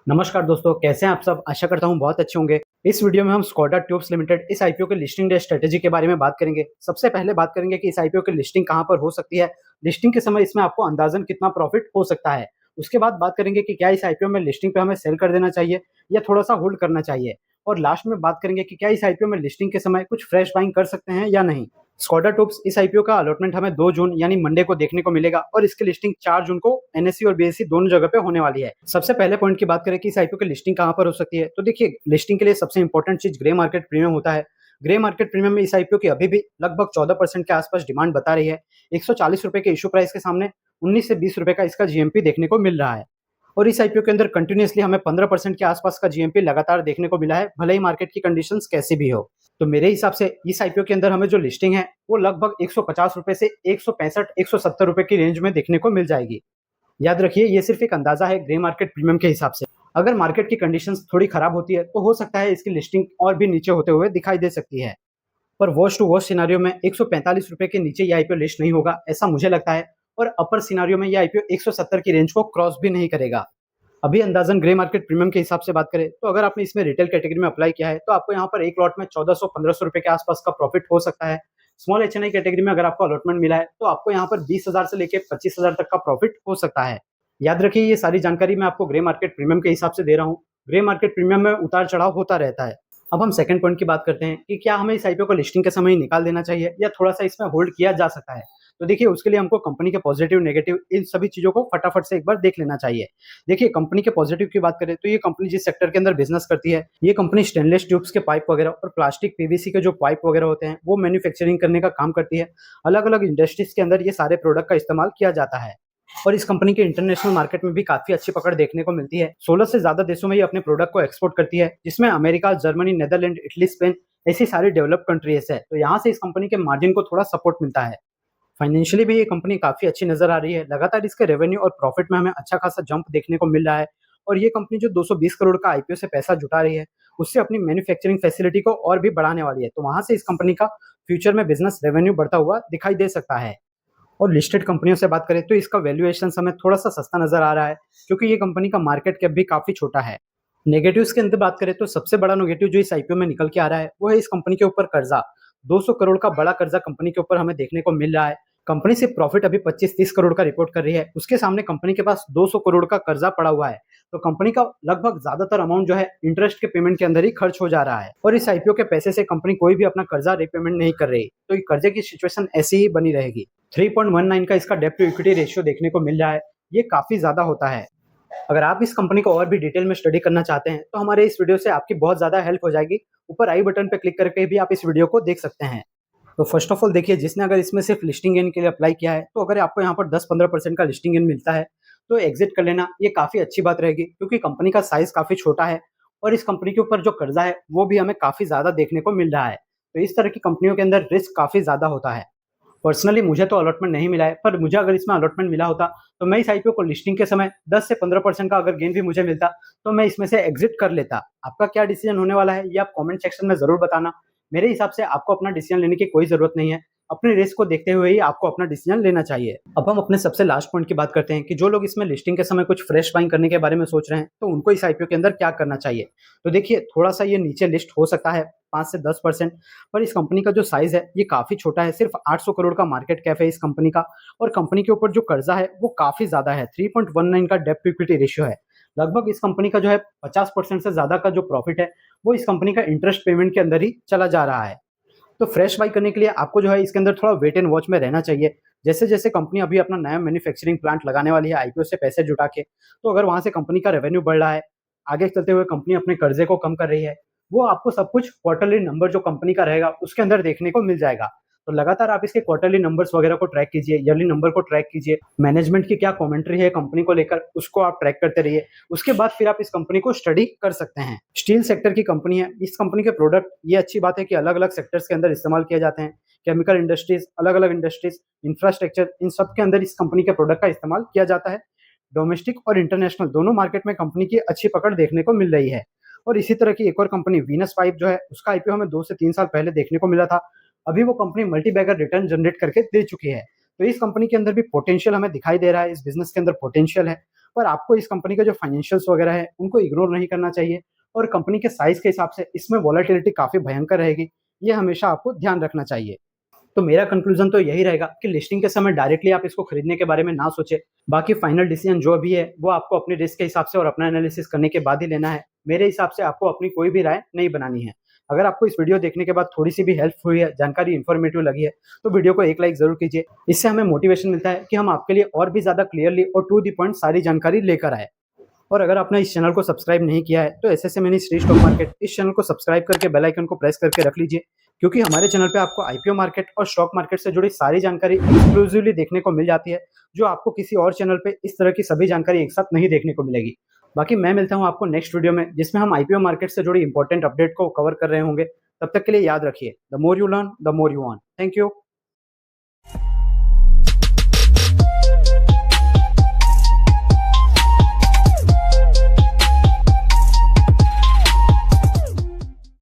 नमस्कार दोस्तों, कैसे हैं आप सब? आशा करता हूँ बहुत अच्छे होंगे। इस वीडियो में हम स्कोडा ट्यूब्स लिमिटेड इस आईपीओ के लिस्टिंग डे स्ट्रेटेजी के बारे में बात करेंगे। सबसे पहले बात करेंगे कि इस आईपीओ की लिस्टिंग कहाँ पर हो सकती है, लिस्टिंग के समय इसमें आपको अंदाज़न कितना प्रॉफिट हो सकता है। उसके बाद बात करेंगे कि क्या इस आईपीओ में लिस्टिंग पे हमें सेल कर देना चाहिए या थोड़ा-सा होल्ड करना चाहिए। और लास्ट में बात करेंगे कि क्या इस आईपीओ में लिस्टिंग के समय कुछ फ्रेश बाइंग कर सकते हैं या नहीं। स्कोडा ट्यूब्स इस आईपीओ का अलॉटमेंट हमें 2 जून यानी मंडे को देखने को मिलेगा और इसकी लिस्टिंग 4 जून को एनएसई और बीएसई दोनों जगह पे होने वाली है। सबसे पहले पॉइंट की बात करें कि इस आईपीओ की लिस्टिंग कहाँ पर हो सकती है, तो देखिए लिस्टिंग के लिए सबसे इंपॉर्टेंट चीज ग्रे मार्केट प्रीमियम होता है। ग्रे मार्केट प्रीमियम में इस आईपीओ की अभी भी लगभग 14% के आसपास डिमांड बता रही है। 140 रुपए के इशू प्राइस के सामने 19 से 20 रुपए का इसका जीएमपी देखने को मिल रहा है। और इस आईपीओ के अंदर कंटिन्यूअसली हमें 15% के आसपास का जीएमपी लगातार देखने को मिला है, भले ही मार्केट की कंडीशंस कैसी भी हो। तो मेरे हिसाब से इस आईपीओ के अंदर हमें जो लिस्टिंग है वो लगभग 150 रुपए से 165 170 रुपए की रेंज में देखने को मिल जाएगी। याद रखिए ये सिर्फ एक अंदाजा है ग्रे मार्केट प्रीमियम के हिसाब से। अगर मार्केट की कंडीशंस थोड़ी खराब होती है तो हो सकता है इसकी लिस्टिंग और भी नीचे होते हुए दिखाई दे सकती है। पर वर्स्ट टू वर्स्ट सिनेरियो में 145 रुपए के नीचे ये आईपीओ लिस्ट नहीं होगा ऐसा मुझे लगता है। और अपर सिनेरियो में ये आईपीओ 170 की रेंज को क्रॉस भी नहीं करेगा। अभी अंदाजन ग्रे मार्केट प्रीमियम के हिसाब से बात करें तो अगर आपने इसमें रिटेल कैटेगरी में अप्लाई किया है तो आपको यहाँ पर एक लॉट में 1400-1500 रुपए के आसपास का प्रॉफिट हो सकता है। स्मॉल एचएनआई कैटेगरी में अगर आपको अलॉटमेंट मिला है तो आपको यहाँ पर 20,000 से लेकर 25,000 तक का प्रॉफिट हो सकता है। याद रखिए ये सारी जानकारी मैं आपको ग्रे मार्केट प्रीमियम के हिसाब से दे रहा हूँ। ग्रे मार्केट प्रीमियम में उतार चढ़ाव होता रहता है। अब हम सेकंड पॉइंट की बात करते हैं कि क्या हमें इस आईपीओ को लिस्टिंग के समय ही निकाल देना चाहिए या थोड़ा सा इसमें होल्ड किया जा सकता है। तो देखिए उसके लिए हमको कंपनी के पॉजिटिव नेगेटिव इन सभी चीजों को फटाफट से एक बार देख लेना चाहिए। देखिए कंपनी के पॉजिटिव की बात करें तो ये कंपनी जिस सेक्टर के अंदर बिजनेस करती है, ये कंपनी स्टेनलेस ट्यूब्स के पाइप वगैरह और प्लास्टिक पीवीसी के जो पाइप वगैरह होते हैं वो मैन्युफैक्चरिंग करने का काम करती है। अलग अलग इंडस्ट्रीज के अंदर ये सारे प्रोडक्ट का इस्तेमाल किया जाता है। और इस कंपनी के इंटरनेशनल मार्केट में भी काफी अच्छी पकड़ देखने को मिलती है। 16 से ज्यादा देशों में ये अपने प्रोडक्ट को एक्सपोर्ट करती है, जिसमें America, Germany, Netherland, Italy, Spain ऐसी सारी डेवलप कंट्रीज है। तो यहाँ से इस कंपनी के मार्जिन को थोड़ा सपोर्ट मिलता है। फाइनेंशियली भी ये कंपनी काफ़ी अच्छी नज़र आ रही है। लगातार इसके रेवेन्यू और प्रॉफिट में हमें अच्छा खासा जंप देखने को मिल रहा है। और ये कंपनी जो 220 करोड़ का आईपीओ से पैसा जुटा रही है, उससे अपनी मैन्युफैक्चरिंग फैसिलिटी को और भी बढ़ाने वाली है। तो वहाँ से इस कंपनी का फ्यूचर में बिज़नेस रेवेन्यू बढ़ता हुआ दिखाई दे सकता है। और लिस्टेड कंपनियों से बात करें तो इसका वैल्यूएशन हमें थोड़ा-सा सस्ता नज़र आ रहा है, क्योंकि ये कंपनी का मार्केट कैप भी काफ़ी छोटा है। नेगेटिव्स के अंदर बात करें तो सबसे बड़ा नेगेटिव जो इस आईपीओ में निकल के आ रहा है, वो है इस कंपनी के ऊपर कर्जा। 200 करोड़ का बड़ा कर्जा कंपनी के ऊपर हमें देखने को मिल रहा है। कंपनी सिर्फ प्रॉफिट अभी 25-30 करोड़ का रिपोर्ट कर रही है, उसके सामने कंपनी के पास 200 करोड़ का कर्जा पड़ा हुआ है। तो कंपनी का लगभग ज्यादातर अमाउंट जो है इंटरेस्ट के पेमेंट के अंदर ही खर्च हो जा रहा है। और इस आईपीओ के पैसे से कंपनी कोई भी अपना कर्जा रिपेमेंट नहीं कर रही, तो ये कर्जे की सिचुएशन ऐसी ही बनी रहेगी। 3.19 का इसका डेब्ट टू इक्विटी रेशियो देखने को मिल रहा है, ये काफी ज्यादा होता है। अगर आप इस कंपनी को और भी डिटेल में स्टडी करना चाहते हैं तो हमारे इस वीडियो से आपकी बहुत ज़्यादा हेल्प हो जाएगी। ऊपर आई बटन पे क्लिक करके भी आप इस वीडियो को देख सकते हैं। तो फर्स्ट ऑफ ऑल देखिए, जिसने अगर इसमें सिर्फ लिस्टिंग गेन के लिए अप्लाई किया है, तो अगर आपको यहाँ पर 10-15% का लिस्टिंग गेन मिलता है तो एग्जिट कर लेना ये काफ़ी अच्छी बात रहेगी, क्योंकि कंपनी का साइज़ काफ़ी छोटा है और इस कंपनी के ऊपर जो कर्जा है वो भी हमें काफ़ी ज़्यादा देखने को मिल रहा है। तो इस तरह की कंपनियों के अंदर रिस्क काफ़ी ज़्यादा होता है। पर्सनली मुझे तो अलॉटमेंट नहीं मिला है, पर मुझे अगर इसमें अलॉटमेंट मिला होता तो मैं इस आईपीओ को लिस्टिंग के समय 10 से 15% का अगर गेन भी मुझे मिलता तो मैं इसमें से एग्जिट कर लेता। आपका क्या डिसीजन होने वाला है ये आप कमेंट सेक्शन में ज़रूर बताना। मेरे हिसाब से आपको अपना डिसीजन लेने की कोई ज़रूरत नहीं है। अपने रिस्क को देखते हुए ही आपको अपना डिसीजन लेना चाहिए। अब हम अपने सबसे लास्ट पॉइंट की बात करते हैं कि जो लोग इसमें लिस्टिंग के समय कुछ फ्रेश बाइंग करने के बारे में सोच रहे हैं तो उनको इस आईपीओ के अंदर क्या करना चाहिए। तो देखिए थोड़ा सा ये नीचे लिस्ट हो सकता है 5 से 10%, पर इस कंपनी का जो साइज है ये काफ़ी छोटा है। सिर्फ 800 करोड़ का मार्केट कैप है इस कंपनी का। और कंपनी के ऊपर जो कर्जा है वो काफ़ी ज़्यादा है, 3.19 का डेब्ट टू इक्विटी रेशियो है। लगभग इस कंपनी का जो है 50% से ज़्यादा का जो प्रॉफिट है वो इस कंपनी का इंटरेस्ट पेमेंट के अंदर ही चला जा रहा है। तो फ्रेश बाई करने के लिए आपको जो है इसके अंदर थोड़ा वेट एंड वॉच में रहना चाहिए। जैसे जैसे कंपनी अभी अपना नया मैन्युफैक्चरिंग प्लांट लगाने वाली है आईपीओ से पैसे जुटा के, तो अगर वहां से कंपनी का रेवेन्यू बढ़ रहा है, आगे चलते हुए कंपनी अपने कर्जे को कम कर रही है, वो आपको सब कुछ क्वार्टरली नंबर जो कंपनी का रहेगा उसके अंदर देखने को मिल जाएगा। तो लगातार आप इसके क्वार्टरली नंबर्स वगैरह को ट्रैक कीजिए, ईयरली नंबर को ट्रैक कीजिए, मैनेजमेंट की क्या कमेंट्री है कंपनी को लेकर उसको आप ट्रैक करते रहिए। उसके बाद फिर आप इस कंपनी को स्टडी कर सकते हैं। स्टील सेक्टर की कंपनी है, इस कंपनी के प्रोडक्ट ये अच्छी बात है कि अलग अलग सेक्टर्स के अंदर इस्तेमाल किए जाते हैं। केमिकल इंडस्ट्रीज, अलग अलग इंडस्ट्रीज, इंफ्रास्ट्रक्चर, इन सब के अंदर इस कंपनी के प्रोडक्ट का इस्तेमाल किया जाता है। डोमेस्टिक और इंटरनेशनल दोनों मार्केट में कंपनी की अच्छी पकड़ देखने को मिल रही है। और इसी तरह की एक और कंपनी वीनस पाइप जो है, उसका आईपीओ हमें 2 से 3 साल पहले देखने को मिला था। अभी वो company multi bagger return generate करके दे चुकी है। तो इस कंपनी के अंदर भी पोटेंशियल हमें दिखाई दे रहा है, इस बिज़नेस के अंदर पोटेंशियल है। पर आपको इस कंपनी के जो फाइनेंशियल्स वगैरह है उनको इग्नोर नहीं करना चाहिए और कंपनी के साइज़ के हिसाब से इसमें वॉलेटिलिटी काफ़ी भयंकर रहेगी, ये हमेशा आपको ध्यान रखना चाहिए। तो मेरा कंक्लूजन तो यही रहेगा कि लिस्टिंग के समय डायरेक्टली आप इसको खरीदने के बारे में ना सोचें। बाकी फाइनल डिसीजन जो भी है वो आपको अपने रिस्क के हिसाब से और अपना एनालिसिस करने के बाद ही लेना है। मेरे हिसाब से आपको अपनी कोई भी राय नहीं बनानी है। अगर आपको इस वीडियो देखने के बाद थोड़ी-सी भी हेल्प हुई है, जानकारी इन्फॉर्मेटिव लगी है, तो वीडियो को एक लाइक ज़रूर कीजिए। इससे हमें मोटिवेशन मिलता है कि हम आपके लिए और भी ज़्यादा क्लियरली और टू द पॉइंट सारी जानकारी लेकर आएँ। और अगर आपने इस चैनल को सब्सक्राइब नहीं किया है, तो SSA money Shri stock market इस चैनल को सब्सक्राइब करके बेल आइकन को प्रेस करके रख लीजिए, क्योंकि हमारे चैनल पे आपको आईपीओ मार्केट और स्टॉक मार्केट से जुड़ी सारी जानकारी एक्सक्लूसिवली देखने को मिल जाती है, जो आपको किसी और चैनल पे इस तरह की सभी जानकारी एक साथ नहीं देखने को मिलेगी। बाकी मैं मिलता हूँ आपको नेक्स्ट वीडियो में, जिसमें हम आईपीओ मार्केट से जुड़ी इंपॉर्टेंट अपडेट को कवर कर रहे होंगे। तब तक के लिए याद रखिए, the more you learn the more you earn. Thank you.